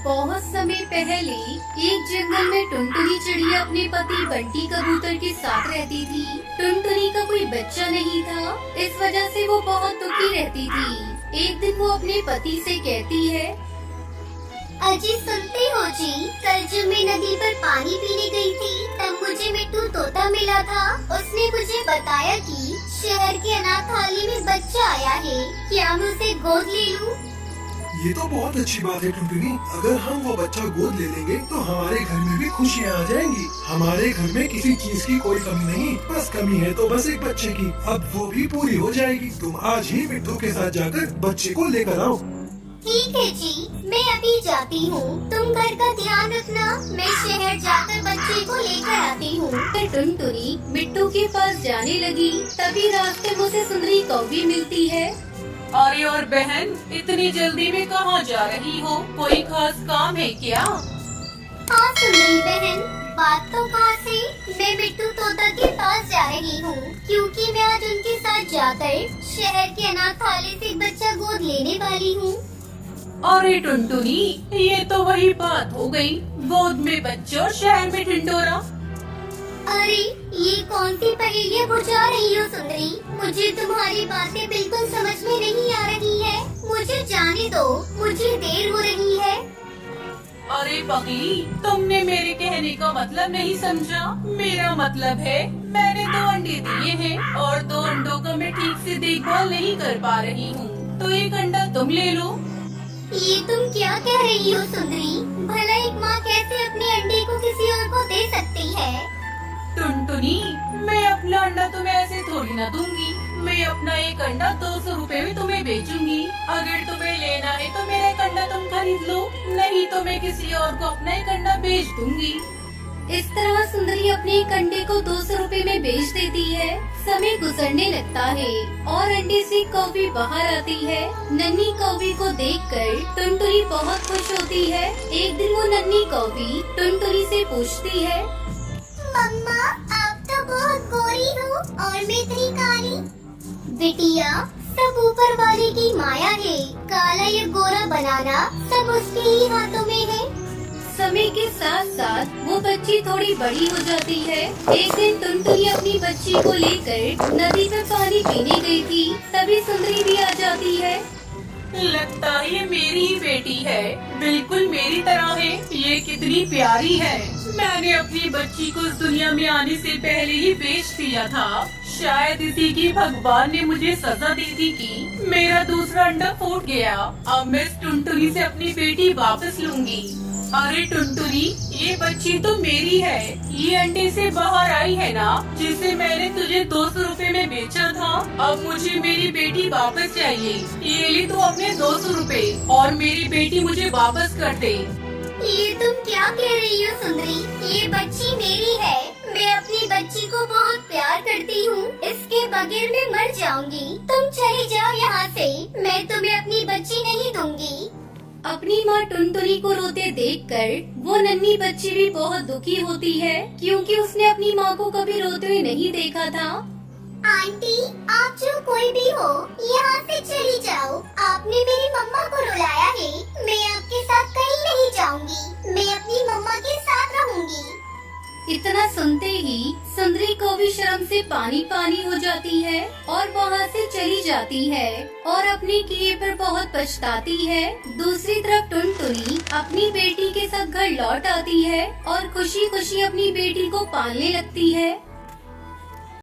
बहुत समय पहले एक जंगल में टुनटुनी चिड़िया अपने पति बंटी कबूतर के साथ रहती थी। टुनटुनी का कोई बच्चा नहीं था, इस वजह से वो बहुत दुखी रहती थी। एक दिन वो अपने पति से कहती है, अजी सुनते हो जी, कल जब मैं नदी पर पानी पीने गई थी तब मुझे मिट्टू तोता मिला था। उसने मुझे बताया कि शहर के अनाथालय में बच्चा आया है, क्या मैं उसे गोद ले लूं? ये तो बहुत अच्छी बात है टुनटुनी। अगर हम वो बच्चा गोद ले लेंगे तो हमारे घर में भी खुशियाँ आ जाएंगी। हमारे घर में किसी चीज की कोई कमी नहीं, बस कमी है तो बस एक बच्चे की। अब वो भी पूरी हो जाएगी। तुम आज ही मिट्टू के साथ जाकर बच्चे को लेकर आओ। ठीक है जी, मैं अभी जाती हूँ। तुम घर का ध्यान रखना, मैं शहर जाकर बच्चे को लेकर आती हूँ। फिर टुनटुनी मिट्टू के पास जाने लगी। तभी रास्ते में उसे सुंदरी कौवी मिलती है। अरे और बहन, इतनी जल्दी में कहाँ जा रही हो? कोई खास काम है क्या? हाँ सुंदरी बहन, बात तो खास है। मैं मिट्टू तोता के पास जा रही हूँ क्योंकि मैं आज उनके साथ जाकर शहर के अनाथालय से एक बच्चा गोद लेने वाली हूँ। अरे टुनटुनी, ये तो वही बात हो गई, गोद में बच्चे और शहर में ढिंढोरा। अरे ये कौन सी पहेलियाँ बुझा रही हो सुंदरी? मुझे तुम्हारी बातें बिल्कुल समझ में नहीं आ रही है। मुझे जाने दो, मुझे देर हो रही है। अरे पगली, तुमने मेरे कहने का मतलब नहीं समझा। मेरा मतलब है मैंने 2 अंडे दिए हैं और 2 अंडों का मैं ठीक से देखभाल नहीं कर पा रही हूँ, तो एक अंडा तुम ले लो। ये तुम क्या कह रही हो सुंदरी? भला एक माँ कैसे अपने अंडे को किसी और को दे सकती है? टुनटुनी, मैं अपना अंडा तुम्हें ऐसे थोड़ी ना दूंगी। मैं अपना एक अंडा 200 रुपए में तुम्हें बेचूंगी। अगर तुम्हें लेना है तो मेरा एक अंडा तुम खरीद लो, नहीं तो मैं किसी और को अपना एक अंडा बेच दूंगी। इस तरह सुंदरी अपने एक अंडे को 200 रुपए में बेच देती है। समय गुजरने लगता है और अंडे से कौवी बाहर आती है। नन्ही कौवी को देखकर टुनटुनी बहुत खुश होती है। एक दिन वो नन्ही कौवी टुनटुनी से पूछती है, मम्मा, आप तो बहुत गोरी हो और मैं इतनी काली। बिटिया, सब ऊपर वाले की माया है। काला या गोरा बनाना सब उसके ही हाथों में है। समय के साथ साथ वो बच्ची थोड़ी बड़ी हो जाती है। एक दिन टुनटुनी अपनी बच्ची को लेकर नदी में पानी पीने गई थी। तभी सुंदरी भी आ जाती है। लगता है ये मेरी ही बेटी है, बिल्कुल मेरी तरह है। ये कितनी प्यारी है। मैंने अपनी बच्ची को इस दुनिया में आने से पहले ही बेच दिया था। शायद इसी की भगवान ने मुझे सजा दी थी कि मेरा दूसरा अंडा फूट गया। अब मैं इस टुनटुनी से अपनी बेटी वापस लूंगी। अरे टुनटुनी, ये बच्ची तो मेरी है। ये अंडे से बाहर आई है ना, जिसे मैंने तुझे 200 रुपए में बेचा था। अब मुझे मेरी बेटी वापस चाहिए। ये ले तू अपने 200 रुपए और मेरी बेटी मुझे वापस कर दे। ये तुम क्या कह रही हो सुंदरी? ये बच्ची मेरी है। मैं अपनी बच्ची को बहुत प्यार करती हूँ। इसके बगैर मैं मर जाऊंगी। तुम चली जाओ यहाँ से। मैं तुम्हें अपनी बच्ची नहीं दूंगी। अपनी माँ टुनटुनी को रोते देखकर वो नन्ही बच्ची भी बहुत दुखी होती है, क्योंकि उसने अपनी माँ को कभी रोते हुए नहीं देखा था। आंटी, आप जो कोई भी हो, यहाँ से चली जाओ। आपने मेरी मम्मा को रुलाया है। मैं आपके साथ कहीं नहीं जाऊंगी। मैं अपनी मम्मा के साथ रहूंगी। इतना सुनते ही सुंदरी को भी शर्म से पानी पानी हो जाती है और वहाँ से चली जाती है और अपने किए पर बहुत पछताती है। दूसरी तरफ टुनटुनी अपनी बेटी के साथ घर लौट आती है और खुशी खुशी अपनी बेटी को पालने लगती है।